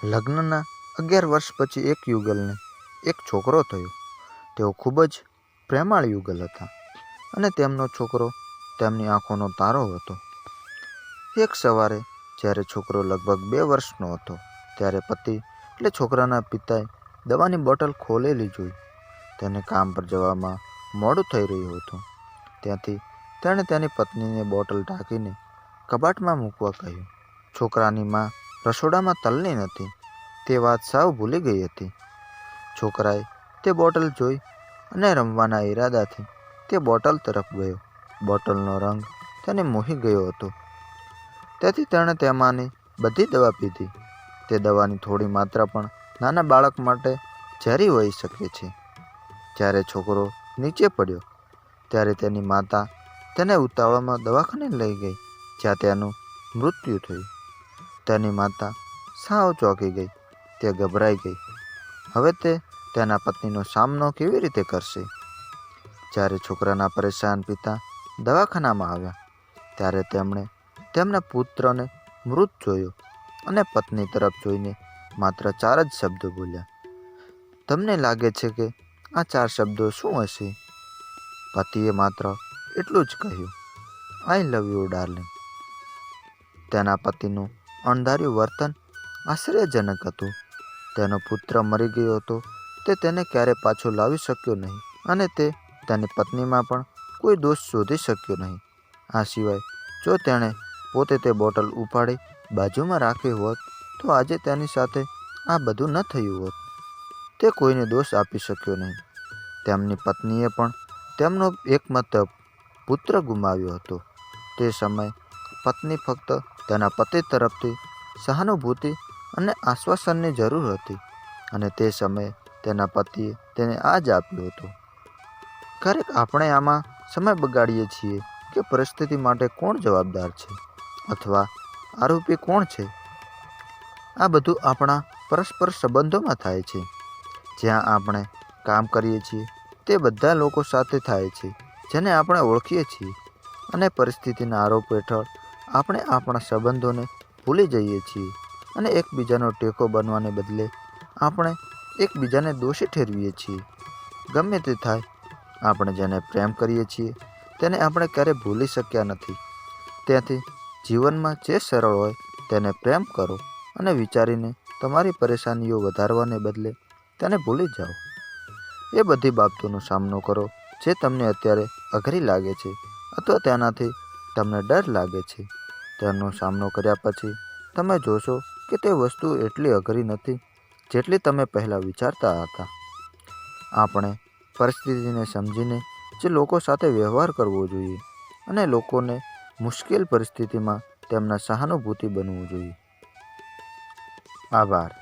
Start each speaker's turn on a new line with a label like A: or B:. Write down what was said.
A: લગ્નના 11 વર્ષ પછી એક યુગલને એક છોકરો થયો. તેઓ ખૂબ જ પ્રેમાળ યુગલ હતા અને તેમનો છોકરો તેમની આંખોનો તારો હતો. એક સવારે જ્યારે છોકરો લગભગ 2 વર્ષનો હતો ત્યારે પતિ એટલે છોકરાના પિતાએ દવાની બોટલ ખોલેલી જોઈ. તેને કામ પર જવામાં મોડું થઈ રહ્યું હતું. ત્યાંથી તેણે તેની પત્નીને બોટલ ઢાંકીને કબાટમાં મૂકવા કહ્યું. છોકરાની માં રસોડામાં તલ્લીન હતી. તે વાત સાવ ભૂલી ગઈ હતી. છોકરાએ તે બોટલ જોઈ અને રમવાના ઈરાદાથી તે બોટલ તરફ ગયો. બોટલનો રંગ તેને મોહી ગયો હતો. તેથી તેણે તેમાંની બધી દવા પીધી. તે દવાની થોડી માત્રા પણ નાના બાળક માટે ઝેરી હોઈ શકે છે. જ્યારે છોકરો નીચે પડ્યો ત્યારે તેની માતા તેને ઉતાવળમાં દવાખાને લઈ ગઈ, જ્યાં તેનું મૃત્યુ થયું. તેની માતા સાવ ચોંકી ગઈ. તે ગભરાઈ ગઈ. હવે તે તેના પત્નીનો સામનો કેવી રીતે કરશે? જ્યારે છોકરાના પરેશાન પિતા દવાખાનામાં આવ્યા ત્યારે તેમણે તેમના પુત્રને મૃત જોયો અને પત્ની તરફ જોઈને માત્ર 4 જ શબ્દો બોલ્યા. તમને લાગે છે કે આ 4 શબ્દો શું હશે? પતિએ માત્ર એટલું જ કહ્યું, આઈ લવ યુ ડાર્લિંગ. તેના પતિનું અણધાર્યું વર્તન આશ્ચર્યજનક હતું. તેનો પુત્ર મરી ગયો હતો. તે તેને ક્યારે પાછો લાવી શક્યો નહીં અને તે તેની પત્નીમાં પણ કોઈ દોષ શોધી શક્યો નહીં. આ સિવાય જો તેણે પોતે તે બોટલ ઉપાડી બાજુમાં રાખી હોત તો આજે તેની સાથે આ બધું ન થયું હોત. તે કોઈને દોષ આપી શક્યો નહીં. તેમની પત્નીએ પણ તેમનો એકમાત્ર પુત્ર ગુમાવ્યો હતો. તે સમયે પત્ની ફક્ત તેના પતિ તરફથી સહાનુભૂતિ અને આશ્વાસનની જરૂર હતી અને તે સમયે તેના પતિએ તેને આ જ આપ્યું હતું. ક્યારેક આપણે આમાં સમય બગાડીએ છીએ કે પરિસ્થિતિ માટે કોણ જવાબદાર છે અથવા આરોપી કોણ છે. આ બધું આપણા પરસ્પર સંબંધોમાં થાય છે. જ્યાં આપણે કામ કરીએ છીએ તે બધા લોકો સાથે થાય છે જેને આપણે ઓળખીએ છીએ અને પરિસ્થિતિના આરોપ હેઠળ આપણે આપણા સંબંધોને ભૂલી જઈએ છીએ અને એકબીજાનો ટેકો બનવાને બદલે આપણે એકબીજાને દોષી ઠેરવીએ છીએ. ગમે તે થાય, આપણે જેને પ્રેમ કરીએ છીએ તેને આપણે ક્યારેય ભૂલી શક્યા નથી. ત્યાંથી જીવનમાં જે સરળ હોય તેને પ્રેમ કરો અને વિચારીને તમારી પરેશાનીઓ વધારવાને બદલે તેને ભૂલી જાઓ. એ બધી બાબતોનો સામનો કરો જે તમને અત્યારે અઘરી લાગે છે અથવા તેનાથી તમને ડર લાગે છે. તેનો સામનો કર્યા પછી તમે જોશો કે તે વસ્તુ એટલી અઘરી નથી જેટલી તમે પહેલાં વિચારતા હતા. આપણે પરિસ્થિતિને સમજીને જે લોકો સાથે વ્યવહાર કરવો જોઈએ અને લોકોને મુશ્કેલ પરિસ્થિતિમાં તેમના સહાનુભૂતિ બનવું જોઈએ. આભાર.